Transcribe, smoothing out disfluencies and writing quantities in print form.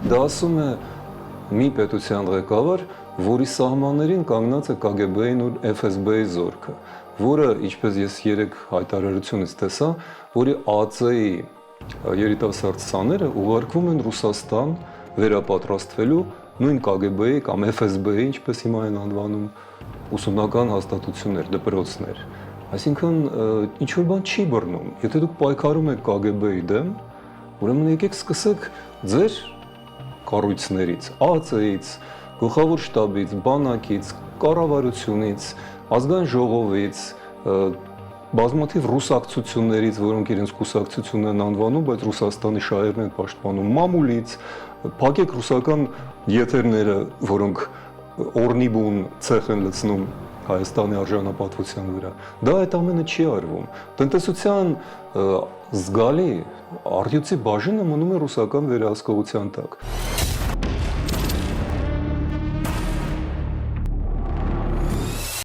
Դա ասում է մի պետության ղեկավար, որի սահմաններին կանգնած է KGB-ին ու FSB-ի զորքը, որը, ինչպես ես երեք հայտարարությունից տեսա, որի ԱԱԾ-ի երիտասարդ սաները ուղարկվում են Ռուսաստան վերապատրաստվելու նույն KGB-ի կամ FSB-ի, ինչպես հիմա են անվանում, ուսումնական հաստատություններ, դպրոցներ։ Այսինքն ինչ-որ բան չի բռնում։ Եթե դուք պայքարում եք KGB-ի դեմ, ուրեմն եկեք սկսեք ձեր կառույցներից, ԱԱԾ-ից, գլխավոր շտաբից, բանակից, կառավարությունից, ազգային ժողովից, բազմաթիվ ռուսակցություններից, որոնք իրենց կուսակցություն են անվանում, բայց Ռուսաստանի շահերն են պաշտպանում, մամուլից, փակեք ռուսական եթերները, որոնք օրնիբուն ցեխ են լցնում Հայաստանի արժանապատվության վրա։ Դա այդ ամենը չի արվում։ Տնտեսության զգալի արդյունքի բաժինը մնում է ռուսական վերահսկողության տակ։